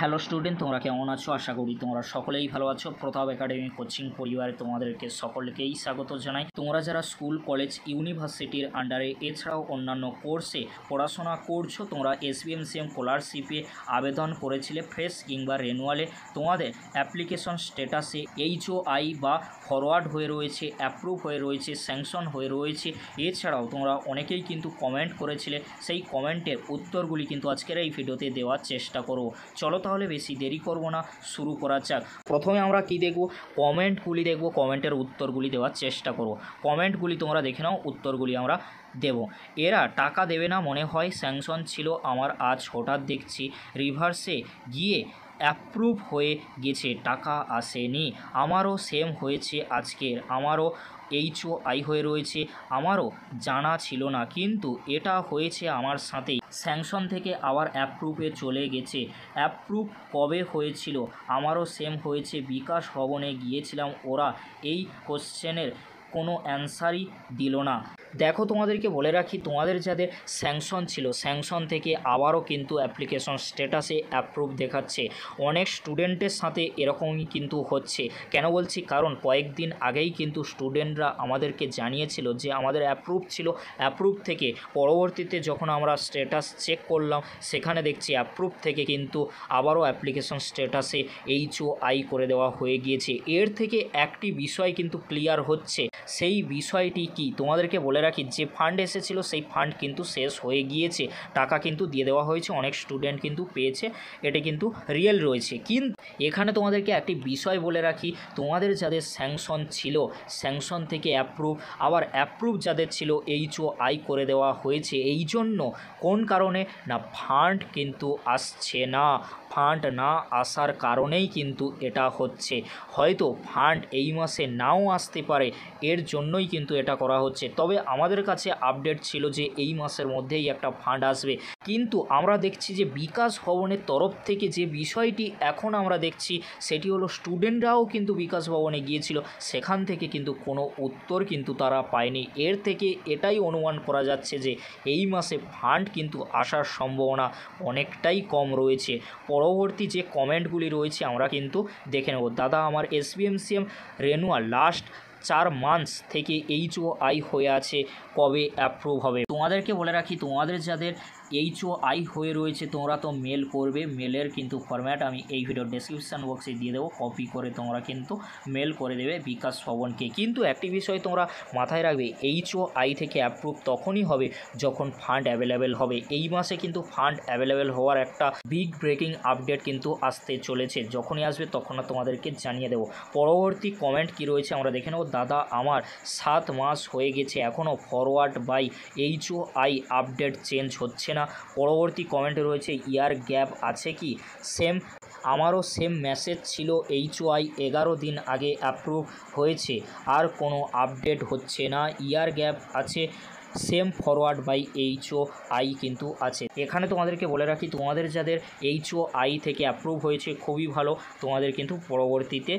Hello student, তোমরা কেমন আছো? আশা করি তোমরা সকলেই ভালো আছো। প্রতাপ একাডেমি কোচিং পরিবারে তোমাদেরকে সকলকেই স্বাগত জানাই। তোমরা যারা স্কুল, কলেজ, ইউনিভার্সিটির আন্ডারে এছাড়াও অন্যান্য কোর্সে পড়াশোনা করছো, তোমরা এসবিএমসিএম স্কলারশিপে আবেদন করেছিলে ফ্রেশ কিংবা রেনুয়ালে, তোমাদের অ্যাপ্লিকেশন স্ট্যাটাসে এইচওআই বা ফরওয়ার্ড হয়ে রয়েছে, অ্যাপ্রুভ হয়ে রয়েছে, স্যাংশন হয়ে রয়েছে। এছাড়াও তোমরা অনেকেই কিন্তু কমেন্ট করেছিলে, সেই কমেন্টের উত্তরগুলি কিন্তু আজকের এই ভিডিওতে দেওয়ার চেষ্টা করব। চলো তাহলে বেশি দেরি করব না, শুরু করা যাক। প্রথমে আমরা কি দেখব? কমেন্টগুলি দেখব, কমেন্টের উত্তরগুলি দেওয়ার চেষ্টা করব। কমেন্টগুলি তোমরা দেখে নাও, উত্তরগুলি আমরা দেব। এরা টাকা দেবে না মনে হয়, স্যাংশন ছিল আমার, আজ হঠাৎ দেখছি রিভার্সে গিয়ে অ্যাপ্রুভ হয়ে গেছে, টাকা আসেনি। আমারও সেম হয়েছে আজকের, আমারও এইচওআই হয়ে রয়েছে, আমারও জানা ছিল না, কিন্তু এটা হয়েছে আমার সাথেই। স্যাংশন থেকে আবার অ্যাপ্রুভে চলে গেছে। অ্যাপ্রুভ কবে হয়েছিল? আমারও সেম হয়েছে, বিকাশ ভবনে গিয়েছিলাম, ওরা এই কোশ্চেনের কোনো অ্যান্সারই দিল না। দেখো, তোমাদেরকে বলে রাখি, তোমাদের যাদের স্যাংশন ছিল, স্যাংশন থেকে আবারও কিন্তু অ্যাপ্লিকেশন স্ট্যাটাসে অ্যাপ্রুভ দেখাচ্ছে। অনেক স্টুডেন্টের সাথে এরকমই কিন্তু হচ্ছে। কেন বলছি? কারণ কয়েকদিন আগেই কিন্তু স্টুডেন্টরা আমাদেরকে জানিয়েছিল যে আমাদের অ্যাপ্রুভ ছিল, অ্যাপ্রুভ থেকে পরবর্তীতে যখন আমরা স্ট্যাটাস চেক করলাম, সেখানে দেখছি অ্যাপ্রুভ থেকে কিন্তু আবারও অ্যাপ্লিকেশন স্ট্যাটাসে এইচওআই করে দেওয়া হয়ে গিয়েছে। এর থেকে একটি বিষয় কিন্তু ক্লিয়ার হচ্ছে। সেই বিষয়টি কি তোমাদেরকে বলে রাখি, যে ফান্ড এসেছিল সেই ফান্ড কিন্তু শেষ হয়ে গিয়েছে, টাকা কিন্তু দিয়ে দেওয়া হয়েছে, অনেক স্টুডেন্ট কিন্তু পেয়েছে, এটা কিন্তু রিয়েল রয়েছে। কিন্তু এখানে তোমাদেরকে একটি বিষয় বলে রাখি, তোমাদের যাদের স্যাংশন ছিল, স্যাংশন থেকে অ্যাপ্রুভ, আবার অ্যাপ্রুভ যাদের ছিল এইচওআই করে দেওয়া হয়েছে। এই জন্য কোন কারণে না, ফান্ড কিন্তু আসছে না। ফান্ড না আসার কারণেই কিন্তু এটা হচ্ছে। হয়তো ফান্ড এই মাসে নাও আসতে পারে, এর জন্যই কিন্তু এটা করা হচ্ছে। তবে আমাদের কাছে আপডেট ছিল যে এই মাসের মধ্যেই একটা ফান্ড আসবে, কিন্তু আমরা দেখছি যে বিকাশ ভবনের তরফ থেকে যে বিষয়টি এখন আমরা দেখছি, সেটি হলো স্টুডেন্টরাও কিন্তু বিকাশ ভবনে গিয়েছিল, সেখান থেকে কিন্তু কোনো উত্তর কিন্তু তারা পায়নি। এর থেকে এটাই অনুমান করা যাচ্ছে যে এই মাসে ফান্ড কিন্তু আসার সম্ভাবনা অনেকটাই কম রয়েছে। পরবর্তী যে কমেন্টগুলি রয়েছে আমরা কিন্তু দেখে নেব। দাদা, আমার এসবিএমসিএম রেনুয়াল লাস্ট 4 মান্থস থেকে এইচওআই হয়ে আছে, কবে অ্যাপ্রুভ হবে? তোমাদেরকে বলে রাখি, তোমাদের যাদের এইচওআই হয়ে রয়েছে, তোমরা তো মেল করবে। মেলের কিন্তু ফরম্যাট আমি এই ভিডিওর ডেসক্রিপশান বক্সে দিয়ে দেবো, কপি করে তোমরা কিন্তু মেল করে দেবে বিকাশ ভবনকে। কিন্তু একটি বিষয় তোমরা মাথায় রাখবে, এইচওআই থেকে অ্যাপ্রুভ তখনই হবে যখন ফান্ড অ্যাভেলেবেল হবে। এই মাসে কিন্তু ফান্ড অ্যাভেলেবেল হওয়ার একটা বিগ ব্রেকিং আপডেট কিন্তু আসতে চলেছে, যখনই আসবে তখন তোমাদেরকে জানিয়ে দেবো। পরবর্তী কমেন্ট কি রয়েছে আমরা দেখে নেব। দাদা, আমার 7 মাস হয়ে গেছে, এখনও forward by HOI update change হচ্ছে না। পরবর্তী কমেন্টে রয়েছে, ইয়ার গ্যাপ আছে কি? সেম, আমারও সেম মেসেজ ছিল, এইচওআই 11 দিন আগে অ্যাপ্রুভ হয়েছে, আর কোনো আপডেট হচ্ছে না। ইয়ার গ্যাপ আছে, সেম ফরওয়ার্ড বাই এইচওআই কিন্তু আছে। এখানে তোমাদেরকে বলে রাখি, তোমাদের যাদের এইচওআই থেকে অ্যাপ্রুভ হয়েছে খুবই ভালো, তোমাদের কিন্তু পরবর্তীতে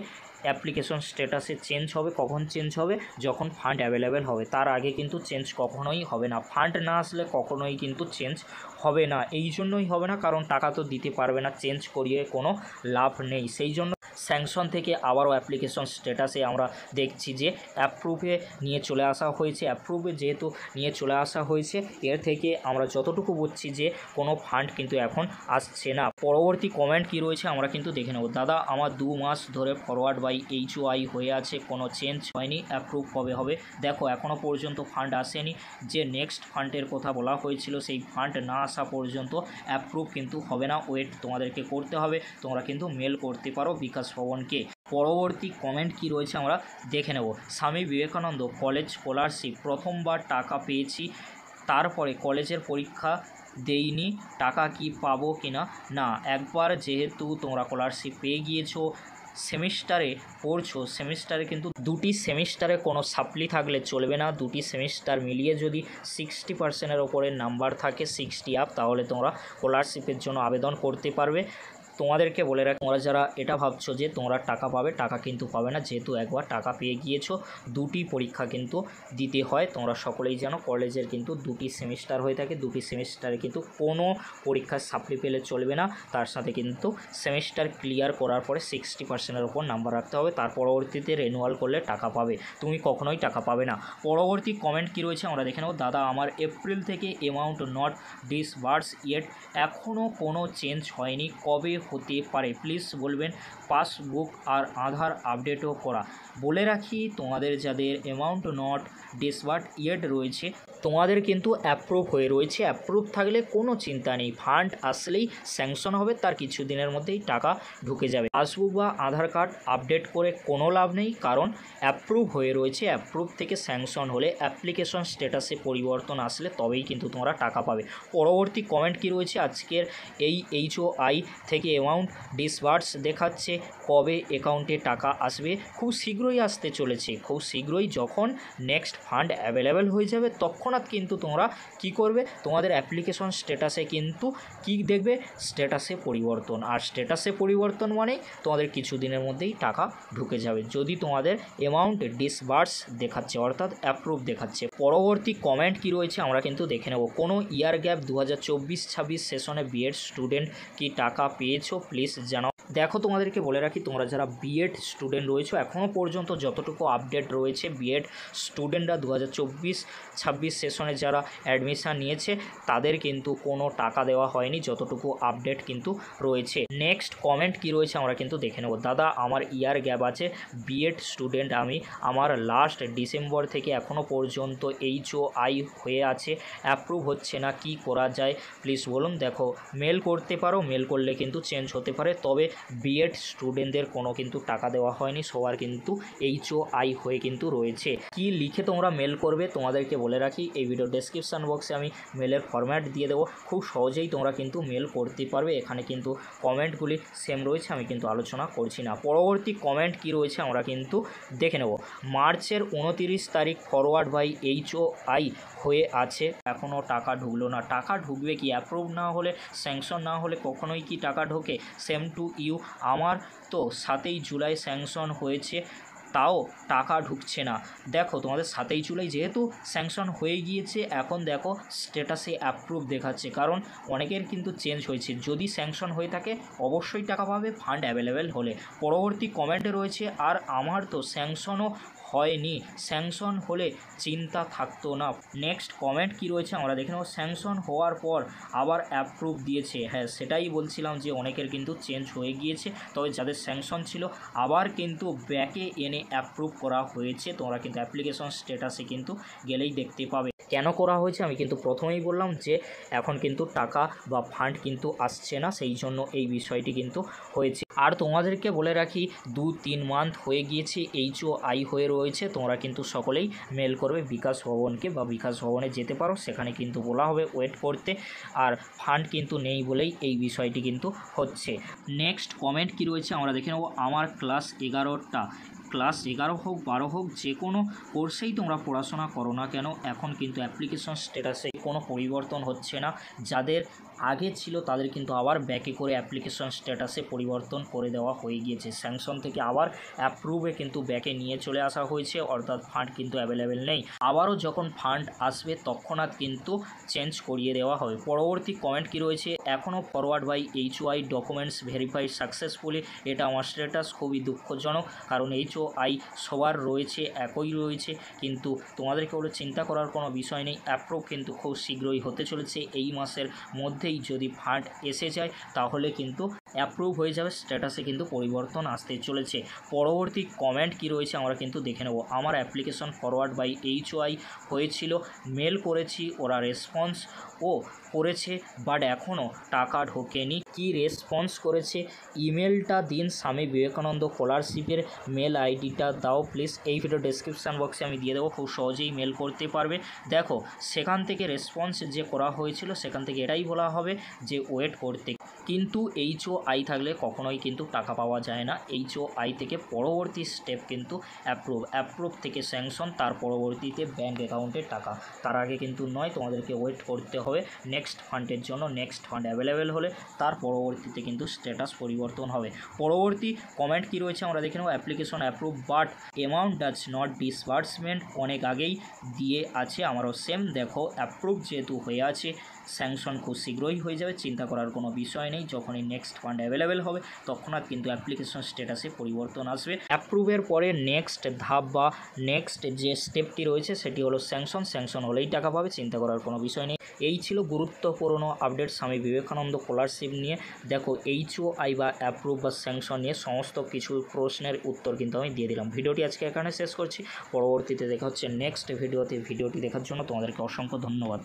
অ্যাপ্লিকেশন স্ট্যাটাসে চেঞ্জ হবে। কখন চেঞ্জ হবে? যখন ফান্ড অ্যাভেলেবেল হবে, তার আগে কিন্তু চেঞ্জ কখনোই হবে না। ফান্ড না আসলে কখনোই কিন্তু চেঞ্জ হবে না। এই জন্যই হবে না, কারণ টাকা তো দিতে পারবে না, চেঞ্জ করিয়ে কোনো লাভ নেই। সেই জন্য স্যাংশন থেকে আবারও অ্যাপ্লিকেশন স্ট্যাটাসে আমরা দেখছি যে অ্যাপ্রুভে নিয়ে চলে আসা হয়েছে। অ্যাপ্রুভে যেহেতু নিয়ে চলে আসা হয়েছে, এর থেকে আমরা যতটুকু বুঝছি যে কোনো ফান্ড কিন্তু এখন আসছে না। পরবর্তী কমেন্ট কি রয়েছে আমরা কিন্তু দেখে নেব। দাদা, আমার 2 মাস ধরে ফরওয়ার্ড বাই এইচওআই হয়ে আছে, কোনো চেঞ্জ হয়নি, অ্যাপ্রুভ কবে হবে? দেখো, এখনও পর্যন্ত ফান্ড আসেনি। যে নেক্সট ফান্ডের কথা বলা হয়েছিল, সেই ফান্ড না আসা পর্যন্ত অ্যাপ্রুভ কিন্তু হবে না, ওয়েট তোমাদেরকে করতে হবে। তোমরা কিন্তু মেল করতে পারো বিকাশ ভবনকে। পরবর্তী কমেন্ট কি রয়েছে আমরা দেখে নেব। স্বামী বিবেকানন্দ কলেজ স্কলারশিপ, প্রথমবার টাকা পেয়েছি, তারপরে কলেজের পরীক্ষা দেইনি, টাকা কি পাবো কিনা? না, একবার যেহেতু তোমরা স্কলারশিপ পেয়ে গিয়েছো, সেমিস্টারে পড়ছো, সেমিস্টারে কিন্তু 2টি সেমিস্টারে কোনো সাপ্লি থাকলে চলবে না। 2টি সেমিস্টার মিলিয়ে যদি 60%-এর ওপরে নাম্বার থাকে, 60 আপ, তাহলে তোমরা স্কলারশিপের জন্য আবেদন করতে পারবে। তোমাদেরকে বলে রাখি, তোমরা যারা এটা ভাবছো যে তোমরা টাকা পাবে, টাকা কিন্তু পাবে না, যেহেতু একবার টাকা পেয়ে গিয়েছো। দুটি পরীক্ষা কিন্তু দিতে হয়, তোমরা সকলেই জানো। কলেজের কিন্তু দুটি সেমিস্টার হয়ে থাকে, দুটি সেমিস্টারে কিন্তু কোনো পরীক্ষার সাপ্লি পেলে চলবে না। তার সাথে কিন্তু সেমিস্টার ক্লিয়ার করার পরে 60%-এর ওপর নাম্বার রাখতে হবে, তার পরবর্তীতে রেনুয়াল করলে টাকা পাবে, তুমি কখনোই টাকা পাবে না। পরবর্তী কমেন্ট কী রয়েছে আমরা দেখে নেব। দাদা, আমার এপ্রিল থেকে অ্যামাউন্ট নট ডিসবার্স ইয়েট, এখনও কোনো চেঞ্জ হয়নি, কবে হতে পারে প্লিজ বলবেন। পাসবুক আর আধার আপডেটও করা। বলে রাখি, তোমাদের যাদের অ্যামাউন্ট নট ডিসবার্স ইয়েট রয়েছে, তোমাদের কিন্তু অ্যাপ্রুভ হয়ে রয়েছে। অ্যাপ্রুভ থাকলে কোনো চিন্তা নেই, ফান্ড আসলেই স্যাংশন হবে, তার কিছু দিনের মধ্যেই টাকা ঢুকে যাবে। পাসবুক বা আধার কার্ড আপডেট করে কোনো লাভ নেই, কারণ অ্যাপ্রুভ হয়ে রয়েছে। অ্যাপ্রুভ থেকে স্যাংশন হলে অ্যাপ্লিকেশন স্ট্যাটাসে পরিবর্তন আসলে তবেই কিন্তু তোমরা টাকা পাবে। পরবর্তী কমেন্ট কি রয়েছে, আজকের এই HOI থেকে অ্যামাউন্ট ডিসবার্স দেখাচ্ছে, কবে অ্যাকাউন্টে টাকা আসবে? খুব শীঘ্রই আসতে চলেছে, খুব শীঘ্রই। যখন নেক্সট ফান্ড অ্যাভেলেবেল হয়ে যাবে তৎক্ষণাৎ কিন্তু তোমরা কি করবে, তোমাদের অ্যাপ্লিকেশন স্ট্যাটাসে কিন্তু কি দেখবে, স্ট্যাটাসে পরিবর্তন। আর স্ট্যাটাসে পরিবর্তন মানে তোমাদের কিছু দিনের মধ্যেই টাকা ঢুকে যাবে, যদি তোমাদের অ্যামাউন্ট ডিসবার্স দেখাচ্ছে, অর্থাৎ অ্যাপ্রুভ দেখাচ্ছে। পরবর্তী কমেন্ট কি রয়েছে আমরা কিন্তু দেখে নেব। কোনো ইয়ার গ্যাপ 2024-26 সেশনে বিএড স্টুডেন্ট কি টাকা পেয়েছো প্লিজ জানাও। দেখো, তোমাদেরকে বলে রাখি, তোমরা যারা বিএড স্টুডেন্ট রয়েছে, এখনও পর্যন্ত যতটুকু আপডেট রয়েছে, বিএড স্টুডেন্টরা 2024-26 সেশনে যারা অ্যাডমিশান নিয়েছে তাদের কিন্তু কোনো টাকা দেওয়া হয়নি, যতটুকু আপডেট কিন্তু রয়েছে। নেক্সট কমেন্ট কি রয়েছে আমরা কিন্তু দেখে নেব। দাদা, আমার ইয়ার গ্যাপ আছে, বিএড স্টুডেন্ট আমি, আমার লাস্ট ডিসেম্বর থেকে এখনও পর্যন্ত HOI হয়ে আছে, অ্যাপ্রুভ হচ্ছে না, কি করা যায় প্লিজ বলুন। দেখো, মেল করতে পারো, মেল করলে কিন্তু চেঞ্জ হতে পারে, তবে বিএড স্টুডেন্টদের কোনো কিন্তু টাকা দেওয়া হয়নি, সবার কিন্তু HOI হয়ে কিন্তু রয়েছে। কি লিখে তোমরা মেল করবে তোমাদেরকে বলে রাখি, এই ভিডিও ডেসক্রিপশান বক্সে আমি মেলের ফরম্যাট দিয়ে দেবো, খুব সহজেই তোমরা কিন্তু মেল করতে পারবে। এখানে কিন্তু কমেন্টগুলি সেম রয়েছে, আমি কিন্তু আলোচনা করছি না। পরবর্তী কমেন্ট কি রয়েছে আমরা কিন্তু দেখে নেব। মার্চের 29 তারিখ ফরওয়ার্ড বাই HOI হয়ে আছে, এখনও টাকা ঢুকলো না। টাকা ঢুকবে কি, অ্যাপ্রুভ না হলে, স্যাংশন না হলে কখনোই কি টাকা ঢোকে? সেম টু ইউ, আমার তো 7ই জুলাই স্যাংশন হয়েছে, তাও টাকা ঢুকছে না। দেখো, তোমাদের 7ই জুলাই যেহেতু স্যাংশন হয়ে গিয়েছে, এখন দেখো স্ট্যাটাসে অ্যাপ্রুভ দেখাচ্ছে, কারণ অনেকের কিন্তু চেঞ্জ হয়েছে। যদি স্যাংশন হয়ে থাকে অবশ্যই টাকা পাবে, ফান্ড অ্যাভেলেবেল হলে। পরবর্তী কমেন্টে রয়েছে, আর আমার তো স্যাংশনও হয়নি, স্যাংশন হলে চিন্তা থাকতো না। নেক্সট কমেন্ট কি রয়েছে আমরা দেখে নেব। স্যাংশন হওয়ার পর আবার অ্যাপ্রুভ দিয়েছে। হ্যাঁ, সেটাই বলছিলাম যে অনেকের কিন্তু চেঞ্জ হয়ে গিয়েছে, তবে যাদের স্যাংশন ছিল আবার কিন্তু ব্যাকে এনে অ্যাপ্রুভ করা হয়েছে। তোমরা কিন্তু অ্যাপ্লিকেশন স্ট্যাটাসে কিন্তু গেলেই দেখতে পাবে। কেন করা হয়েছে আমি কিন্তু প্রথমেই বললাম যে এখন কিন্তু টাকা বা ফান্ড কিন্তু আসছে না, সেই জন্য এই বিষয়টি কিন্তু হয়েছে। আর তোমাদেরকে বলে রাখি, 2-3 মান্থ হয়ে গিয়েছে HOI হয়ে রয়েছে, তোমরা কিন্তু সকলেই মেল করবে বিকাশ ভবনকে, বা বিকাশ ভবনে যেতে পারো, সেখানে কিন্তু বলা হবে ওয়েট করতে। আর ফান্ড কিন্তু নেই বলেই এই বিষয়টি কিন্তু হচ্ছে। নেক্সট কমেন্ট কি রয়েছে আমরা দেখে নেব। আমার ক্লাস 11টা, ক্লাস 11 হোক 12 হোক, যে কোনো কোর্সেই তোমরা পড়াশোনা করো না কেন, এখন কিন্তু অ্যাপ্লিকেশন স্ট্যাটাসে কোনো পরিবর্তন হচ্ছে না। যাদের আগে ছিল তাদের কিন্তু আবার ব্যাকে করে অ্যাপ্লিকেশন স্ট্যাটাসে পরিবর্তন করে দেওয়া হয়ে গিয়েছে। স্যাংশন থেকে আবার অ্যাপ্রুভে কিন্তু ব্যাকে নিয়ে চলে আসা হয়েছে, অর্থাৎ ফান্ড কিন্তু অ্যাভেলেবেল নেই। আবারও যখন ফান্ড আসবে তৎক্ষণাৎ কিন্তু চেঞ্জ করিয়ে দেওয়া হবে। পরবর্তী কমেন্ট কি রয়েছে, এখনও forward by HOI documents verified successfully, এটা আমার স্ট্যাটাস খুবই দুঃখজনক, কারণ HOI সবার রয়েছে, একই রয়েছে, কিন্তু তোমাদেরকে ওটা চিন্তা করার কোনো বিষয় নেই। অ্যাপ্রুভ কিন্তু খুব শীঘ্রই হতে চলেছে, এই মাসের মধ্যেই যদি ফান্ড এসে যায় তাহলে কিন্তু অ্যাপ্রুভ হয়ে যাবে, স্ট্যাটাসে কিন্তু পরিবর্তন আসতে চলেছে। পরবর্তী কমেন্ট কি রয়েছে আমরা কিন্তু দেখে নেব। আমার অ্যাপ্লিকেশন ফরওয়ার্ড বাই HOI হয়েছিল, মেল করেছি, ওরা রেসপন্স করেছে, বাট এখনও টাকা ঢোকেনি। কি রেসপন্স করেছে, ইমেলটা দিন, স্বামী বিবেকানন্দ স্কলারশিপের মেল আইডিটা দাও প্লিজ। এই ভিডিও ডেসক্রিপশান বক্সে আমি দিয়ে দেবো, খুব সহজেই মেল করতে পারবে। দেখো, সেখান থেকে রেসপন্স যে করা হয়েছিল সেখান থেকে এটাই বলা হবে যে ওয়েট করতে, কিন্তু HOI থাকলে কখনোই কিন্তু টাকা পাওয়া যায় না। HOI থেকে পরবর্তী স্টেপ কিন্তু অ্যাপ্রুভ থেকে স্যাংশন, তার পরবর্তীতে ব্যাঙ্ক অ্যাকাউন্টে টাকা। তার আগে কিন্তু নয়, তোমাদেরকে ওয়েট করতে হবে নেক্সট ফান্ডের জন্য। নেক্সট ফান্ড অ্যাভেলেবেল হলে তার পরবর্তীতে কিন্তু স্ট্যাটাস পরিবর্তন হবে। পরবর্তী কমেন্ট কী রয়েছে আমরা দেখে নেব। Application approve but amount does not disbursement, অনেক আগেই দিয়ে আছে, আমারও সেম। দেখো অ্যাপ্রুভ যেহেতু হয়ে আছে, স্যাংশন খুব শীঘ্রই হয়ে যাবে, চিন্তা করার কোনো বিষয় নেই। যখনই নেক্সট ফান্ড অ্যাভেলেবেল হবে তৎক্ষণাৎ কিন্তু অ্যাপ্লিকেশন স্ট্যাটাসে পরিবর্তন আসবে। অ্যাপ্রুভের পরে নেক্সট ধাপ বা নেক্সট যে স্টেপটি রয়েছে সেটি হলো স্যাংশন হলেই টাকা পাবে, চিন্তা করার কোনো বিষয় নেই। এই ছিল গুরুত্বপূর্ণ আপডেট স্বামী বিবেকানন্দ স্কলারশিপ নিয়ে। দেখো HOI বা অ্যাপ্রুভ বা স্যাংশন নিয়ে সমস্ত কিছু প্রশ্নের উত্তর কিন্তু আমি দিয়ে দিলাম। ভিডিওটি আজকে এখানে শেষ করছি, পরবর্তীতে দেখা হচ্ছে নেক্সট ভিডিওতে। ভিডিওটি দেখার জন্য তোমাদেরকে অসংখ্য ধন্যবাদ।